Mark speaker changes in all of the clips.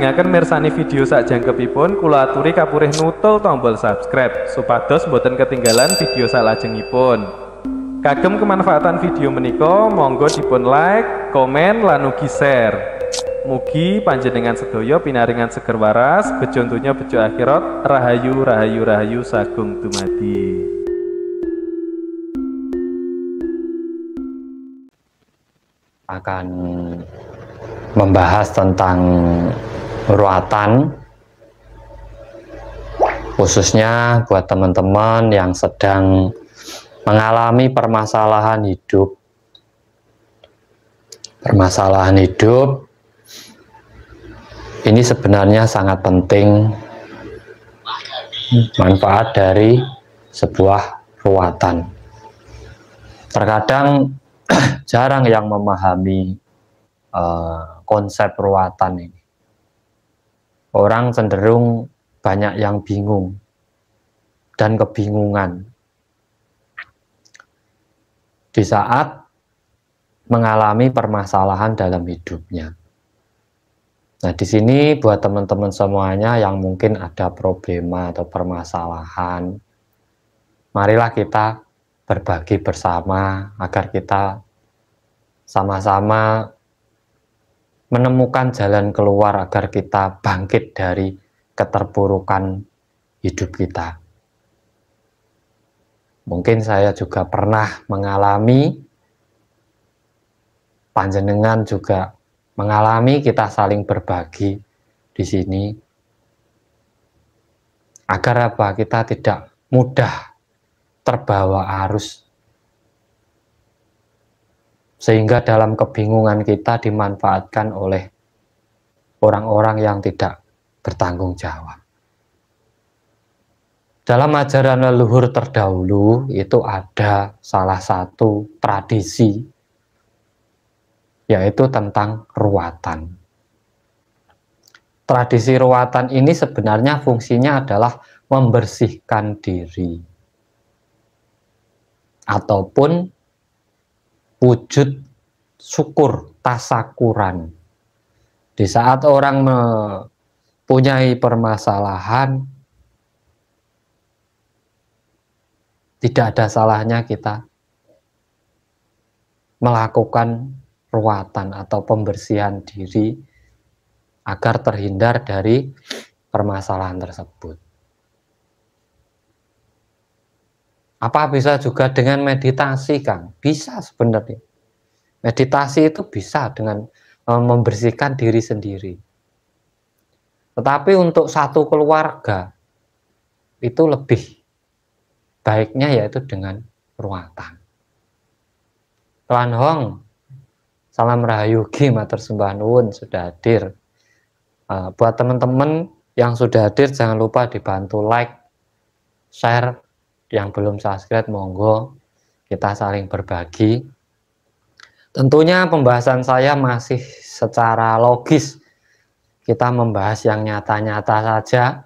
Speaker 1: Lajengaken mirsani video sakjangkepipun kula aturi kapurih nutul tombol subscribe supados boten ketinggalan video salajengipun. Kagem kemanfaatan video menika monggo dipun like, komen lan ugi share. Mugi panjenengan sedaya pinaringan seger waras, bejo donya bejo akhirat, rahayu rahayu rahayu sagung dumadi.
Speaker 2: Akan membahas tentang ruatan, khususnya buat teman-teman yang sedang mengalami permasalahan hidup. Permasalahan hidup ini sebenarnya sangat penting, manfaat dari sebuah ruatan. Terkadang jarang yang memahami konsep ruatan ini. Orang cenderung banyak yang bingung dan kebingungan di saat mengalami permasalahan dalam hidupnya. Nah, di sini buat teman-teman semuanya yang mungkin ada problema atau permasalahan, marilah kita berbagi bersama agar kita sama-sama menemukan jalan keluar agar kita bangkit dari keterpurukan hidup kita. Mungkin saya juga pernah mengalami, panjenengan juga mengalami, kita saling berbagi di sini agar apa? Kita tidak mudah terbawa arus, sehingga dalam kebingungan kita dimanfaatkan oleh orang-orang yang tidak bertanggung jawab. Dalam ajaran leluhur terdahulu itu ada salah satu tradisi, yaitu tentang ruatan. Tradisi ruatan ini sebenarnya fungsinya adalah membersihkan diri, ataupun wujud syukur, tasakuran. Di saat orang mempunyai permasalahan, tidak ada salahnya kita melakukan ruatan atau pembersihan diri agar terhindar dari permasalahan tersebut. Apa bisa juga dengan meditasi, Kang? Bisa sebenarnya. Meditasi itu bisa dengan membersihkan diri sendiri. Tetapi untuk satu keluarga, itu lebih baiknya yaitu dengan ruatan. Tuan Hong, salam rahayu Gi, matur sembah nuwun sudah hadir. Buat teman-teman yang sudah hadir, jangan lupa dibantu like, share. Yang belum subscribe, monggo kita saling berbagi. Tentunya pembahasan saya masih secara logis. Kita membahas yang nyata-nyata saja,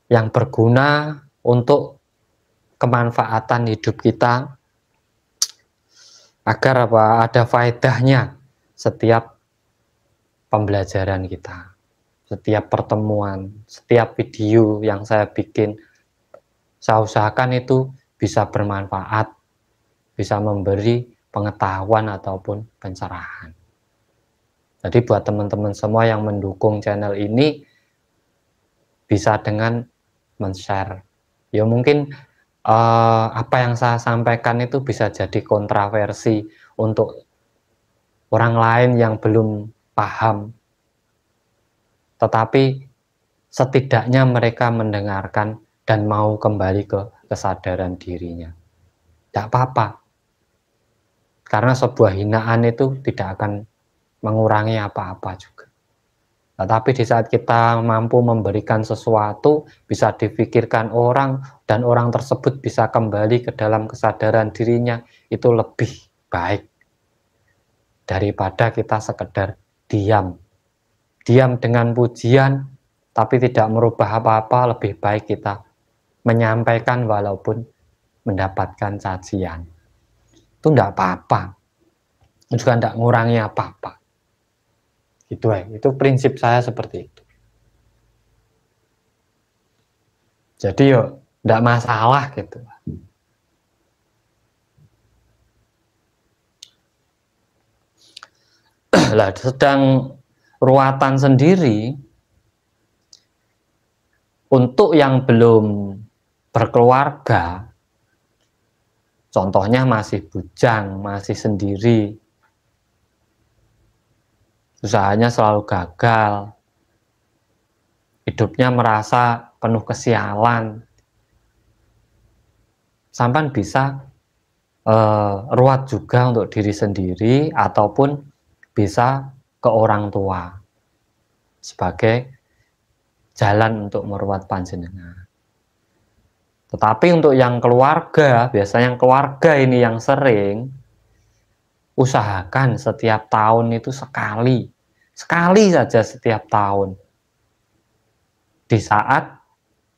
Speaker 2: yang berguna untuk kemanfaatan hidup kita, agar apa? Ada faedahnya setiap pembelajaran kita, setiap pertemuan, setiap video yang saya bikin. Saya usahakan itu bisa bermanfaat, bisa memberi pengetahuan ataupun pencerahan. Jadi buat teman-teman semua yang mendukung channel ini, bisa dengan men-share. Ya mungkin apa yang saya sampaikan itu bisa jadi kontroversi untuk orang lain yang belum paham. Tetapi setidaknya mereka mendengarkan dan mau kembali ke kesadaran dirinya. Tidak apa-apa. Karena sebuah hinaan itu tidak akan mengurangi apa-apa juga. Tetapi di saat kita mampu memberikan sesuatu, bisa dipikirkan orang, dan orang tersebut bisa kembali ke dalam kesadaran dirinya, itu lebih baik daripada kita sekedar diam. Diam dengan pujian, tapi tidak merubah apa-apa. Lebih baik kita menyampaikan walaupun mendapatkan cacian. Itu tidak apa-apa, juga tidak mengurangi apa-apa. Itu prinsip saya seperti itu. Jadi yo tidak masalah gitu. Lah sedang ruatan sendiri untuk yang belum berkeluarga, contohnya masih bujang, masih sendiri, usahanya selalu gagal, hidupnya merasa penuh kesialan, sampai bisa ruat juga untuk diri sendiri ataupun bisa ke orang tua sebagai jalan untuk meruat panjenengan. Tetapi untuk yang keluarga, biasanya yang keluarga ini yang sering, usahakan setiap tahun itu sekali saja setiap tahun, di saat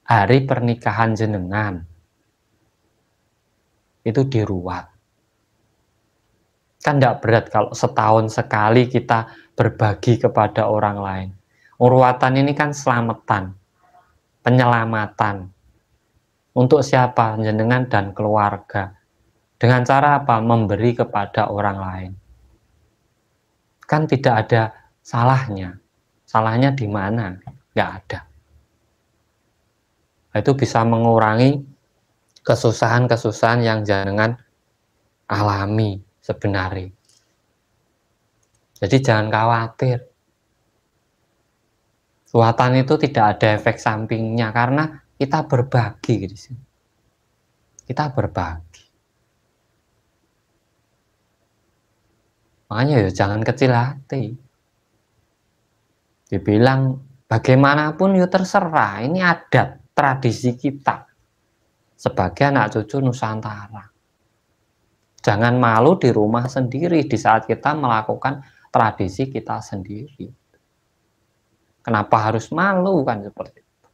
Speaker 2: hari pernikahan jenengan itu diruat. Kan tidak berat kalau setahun sekali kita berbagi kepada orang lain. Ruatan ini kan selamatan, penyelamatan. Untuk siapa? Jenengan dan keluarga. Dengan cara apa? Memberi kepada orang lain. Kan tidak ada salahnya. Salahnya di mana? Nggak ada. Itu bisa mengurangi kesusahan-kesusahan yang jenengan alami sebenarnya. Jadi jangan khawatir. Ruatan itu tidak ada efek sampingnya karena kita berbagi di sini. Kita berbagi. Makanya ya jangan kecil hati. Dibilang bagaimanapun ya terserah. Ini adat, tradisi kita sebagai anak cucu Nusantara. Jangan malu di rumah sendiri di saat kita melakukan tradisi kita sendiri. Kenapa harus malu kan seperti itu?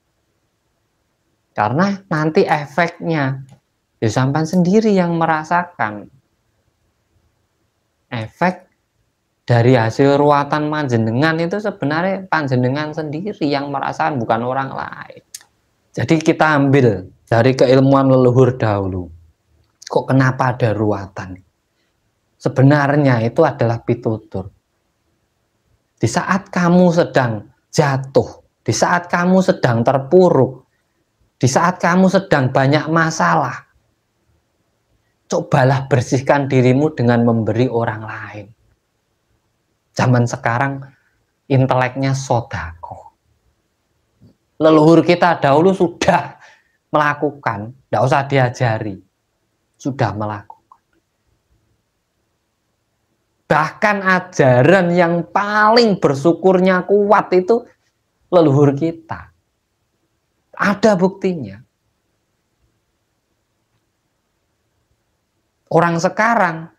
Speaker 2: Karena nanti efeknya ya sampai sendiri yang merasakan. Efek dari hasil ruatan panjenengan itu sebenarnya panjenengan sendiri yang merasakan, bukan orang lain. Jadi kita ambil dari keilmuan leluhur dahulu. Kok kenapa ada ruatan? Sebenarnya itu adalah pitutur. Di saat kamu sedang jatuh, di saat kamu sedang terpuruk, di saat kamu sedang banyak masalah, cobalah bersihkan dirimu dengan memberi orang lain. Zaman sekarang inteleknya sodako. Leluhur kita dahulu sudah melakukan, tidak usah diajari, sudah melakukan. Bahkan ajaran yang paling bersyukurnya kuat itu leluhur kita. Ada buktinya. Orang sekarang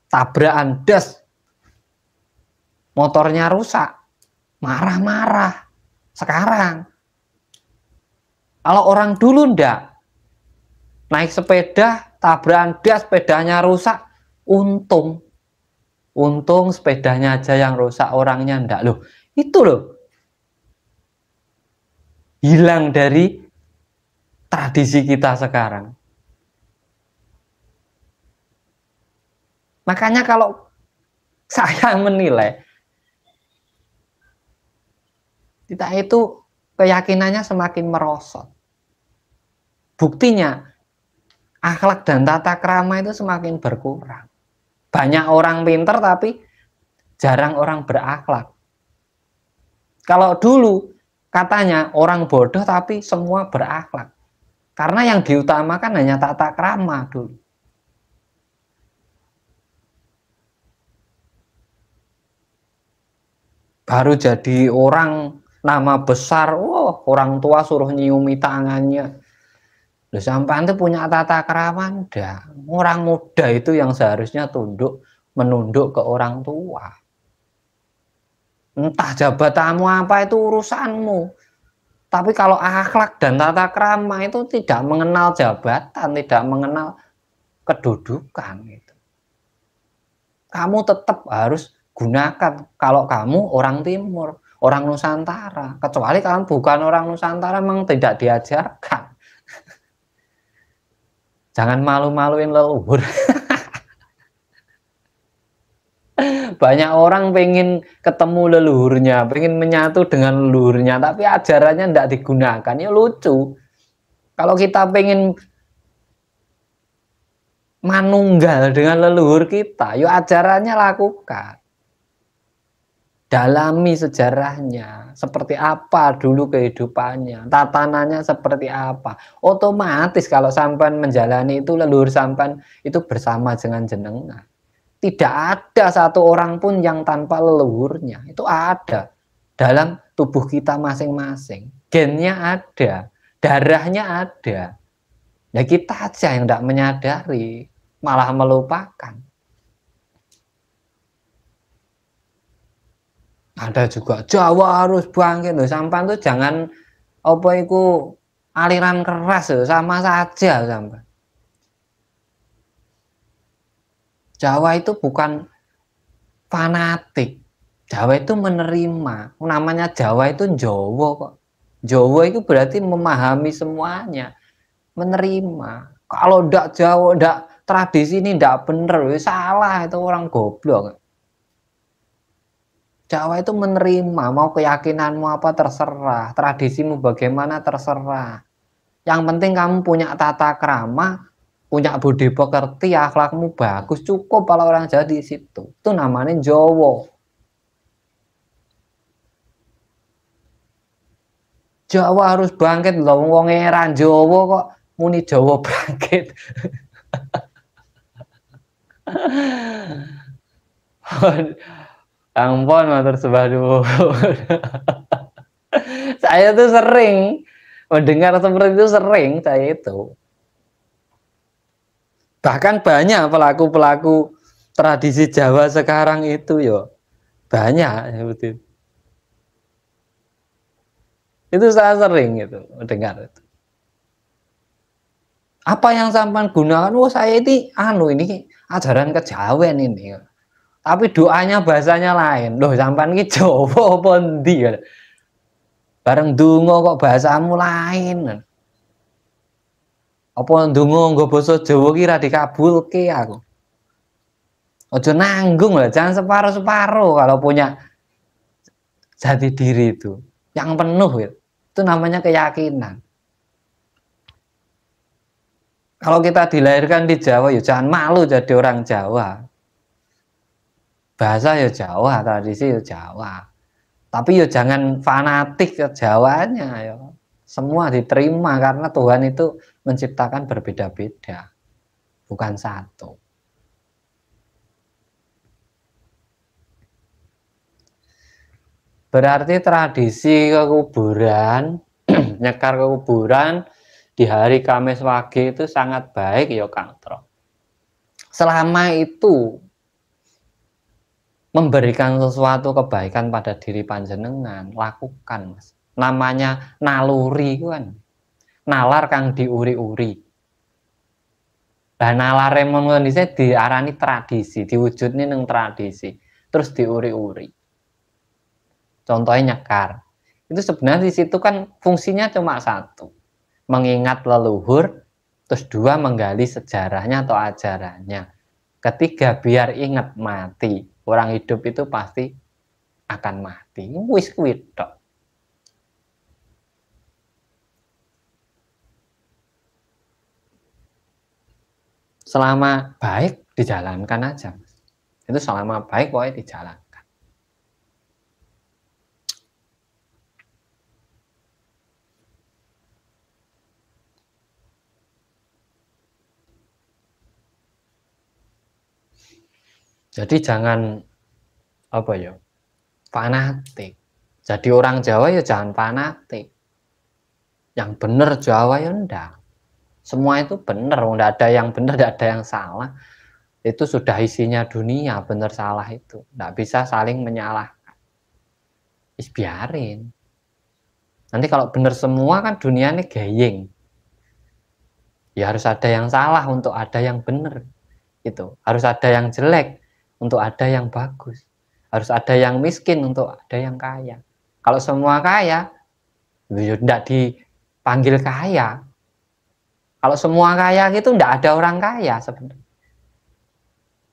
Speaker 2: tabrakan das, motornya rusak, marah-marah. Sekarang kalau orang dulu ndak, naik sepeda, tabrakan das, sepedanya rusak, untung sepedanya aja yang rusak, orangnya ndak. Loh, itu loh, hilang dari tradisi kita sekarang. Makanya kalau saya menilai, kita itu keyakinannya semakin merosot. Buktinya, akhlak dan tata krama itu semakin berkurang. Banyak orang pinter tapi jarang orang berakhlak. Kalau dulu katanya orang bodoh tapi semua berakhlak. Karena yang diutamakan hanya tata krama dulu. Baru jadi orang nama besar, orang tua suruh nyiumi tangannya. Loh, sampean itu punya tata krama enggak? Orang muda itu yang seharusnya menunduk ke orang tua. Entah jabatanmu apa, itu urusanmu. Tapi kalau akhlak dan tata krama itu tidak mengenal jabatan, tidak mengenal kedudukan. Gitu. Kamu tetap harus gunakan kalau kamu orang Timur, orang Nusantara. Kecuali kamu bukan orang Nusantara, memang tidak diajarkan. Jangan malu-maluin leluhur. Banyak orang pengen ketemu leluhurnya, pengen menyatu dengan leluhurnya, tapi ajarannya tidak digunakan. Ya lucu. Kalau kita pengen manunggal dengan leluhur kita, yuk ajarannya lakukan. Dalami sejarahnya, seperti apa dulu kehidupannya, tatanannya seperti apa. Otomatis kalau sampan menjalani itu, leluhur sampan itu bersama dengan jenengan. Tidak ada satu orang pun yang tanpa leluhurnya. Itu ada dalam tubuh kita masing-masing. Gennya ada, darahnya ada. Ya kita aja yang tidak menyadari, malah melupakan. Ada juga Jawa harus bangkit loh, sampan tuh jangan apa itu aliran keras loh, sama saja sampan. Jawa itu bukan fanatik, Jawa itu menerima. Namanya Jawa itu Jawa kok. Jawa itu berarti memahami semuanya, menerima. Kalau ndak Jawa, ndak tradisi ini ndak bener, salah, itu orang goblok. Jawa itu menerima, mau keyakinanmu apa terserah, tradisimu bagaimana terserah. Yang penting kamu punya tata krama, punya budi pekerti, akhlakmu bagus, cukup kalau orang Jawa di situ. Itu namanya Jawa. Jawa harus bangkit loh, wong eran Jawa kok muni Jawa bangkit. Ampun matur sembah nuwun. Saya tuh sering mendengar seperti itu, sering saya itu. Bahkan banyak pelaku-pelaku tradisi Jawa sekarang itu yo. Banyak seperti itu. Itu saya sering itu mendengar itu. Apa yang sampan gunakan? Oh saya ini ajaran kejawen ini. Tapi doanya bahasanya lain. Loh sampan iki Jawa apa ndi? Bareng donga kok bahasamu lain. Apa ndonga nggo basa Jawa ki ra dikabulke aku. Aja nanggung lah, jangan separuh-separuh kalau punya jati diri itu. Yang penuh itu namanya keyakinan. Kalau kita dilahirkan di Jawa, ya jangan malu jadi orang Jawa. Bahasa ya Jawa, tradisi ya Jawa. Tapi ya jangan fanatik ke Jawanya. Ya. Semua diterima karena Tuhan itu menciptakan berbeda-beda. Bukan satu. Berarti tradisi kekuburan, nyekar kekuburan, di hari Kamis Wage itu sangat baik ya Kang Tro. Selama itu memberikan sesuatu kebaikan pada diri panjenengan, lakukan Mas. Namanya naluri kan. Nalar kang diuri-uri. Nah nalar remon kondisi diarani tradisi, diwujudnya neng tradisi, terus diuri-uri. Contohnya nyekar. Itu sebenarnya di situ kan fungsinya cuma satu. Mengingat leluhur, terus dua menggali sejarahnya atau ajarannya, ketiga biar ingat mati. Orang hidup itu pasti akan mati. Wis kuwi tok. Selama baik dijalankan aja. Itu selama baik pokoknya dijalankan. Jadi jangan apa ya, fanatik. Jadi orang Jawa ya jangan fanatik. Yang benar Jawa ya enggak. Semua itu benar, enggak ada yang benar, enggak ada yang salah. Itu sudah isinya dunia, benar salah itu. Enggak bisa saling menyalahkan. Biarin. Nanti kalau benar semua kan dunia ini gayeng. Ya harus ada yang salah untuk ada yang benar. Itu harus ada yang jelek untuk ada yang bagus. Harus ada yang miskin untuk ada yang kaya. Kalau semua kaya, tidak dipanggil kaya. Kalau semua kaya gitu tidak ada orang kaya sebenarnya.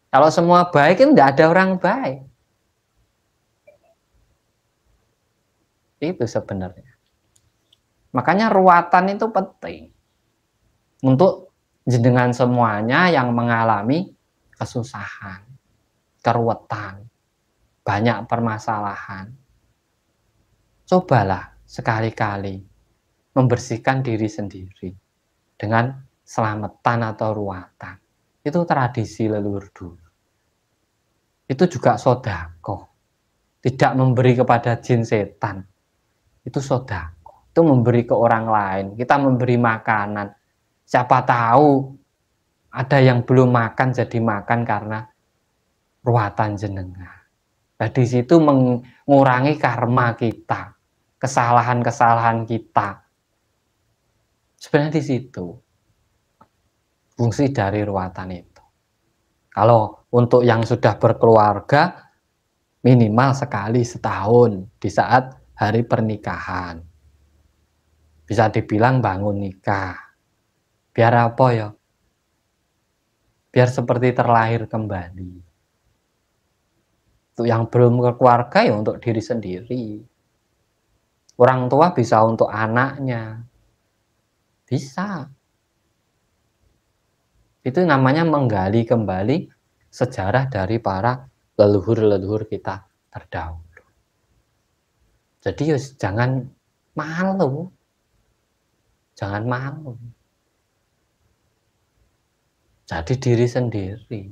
Speaker 2: Kalau semua baik itu tidak ada orang baik. Itu sebenarnya. Makanya ruatan itu penting. Untuk jenengan semuanya yang mengalami kesusahan, keruwetan, banyak permasalahan. Cobalah sekali-kali membersihkan diri sendiri dengan selamatan atau ruatan. Itu tradisi leluhur dulu. Itu juga sodako. Tidak memberi kepada jin setan. Itu sodako. Itu memberi ke orang lain. Kita memberi makanan. Siapa tahu ada yang belum makan jadi makan karena ruatan jenengan. Nah, di situ mengurangi karma kita, kesalahan-kesalahan kita. Sebenarnya di situ fungsi dari ruatan itu. Kalau untuk yang sudah berkeluarga, minimal sekali setahun di saat hari pernikahan. Bisa dibilang bangun nikah. Biar apa ya? Biar seperti terlahir kembali. Untuk yang belum berkeluarga ya untuk diri sendiri. Orang tua bisa untuk anaknya. Bisa. Itu namanya menggali kembali sejarah dari para leluhur-leluhur kita terdahulu. Jadi ya jangan malu. Jangan malu. Jadi diri sendiri.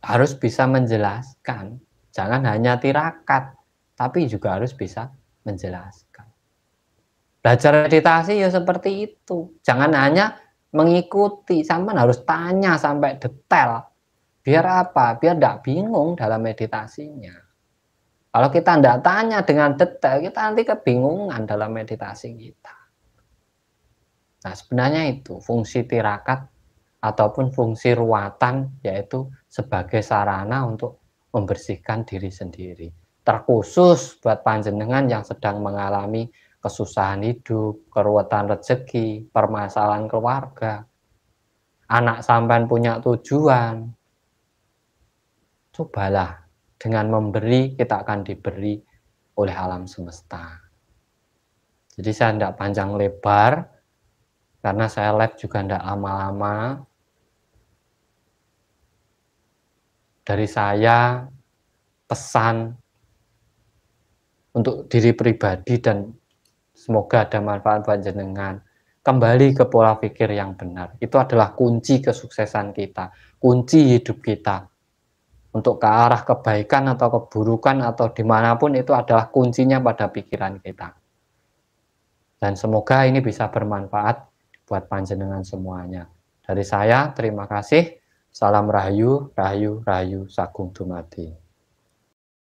Speaker 2: Harus bisa menjelaskan. Jangan hanya tirakat, tapi juga harus bisa menjelaskan. Belajar meditasi ya seperti itu. Jangan hanya mengikuti, sampai harus tanya sampai detail. Biar apa? Biar tidak bingung dalam meditasinya. Kalau kita tidak tanya dengan detail, kita nanti kebingungan dalam meditasi kita. Nah, sebenarnya itu fungsi tirakat ataupun fungsi ruatan, yaitu sebagai sarana untuk membersihkan diri sendiri. Terkhusus buat panjenengan yang sedang mengalami kesusahan hidup, keruwetan rezeki, permasalahan keluarga, anak sampean punya tujuan. Cobalah dengan memberi, kita akan diberi oleh alam semesta. Jadi saya tidak panjang lebar, karena saya live juga tidak lama-lama. Dari saya pesan untuk diri pribadi dan semoga ada manfaat buat jenengan. Kembali ke pola pikir yang benar. Itu adalah kunci kesuksesan kita, kunci hidup kita. Untuk ke arah kebaikan atau keburukan atau dimanapun itu adalah kuncinya pada pikiran kita. Dan semoga ini bisa bermanfaat buat panjenengan semuanya. Dari saya, terima kasih. Salam rahayu, rahayu, rahayu, sagung dumadi.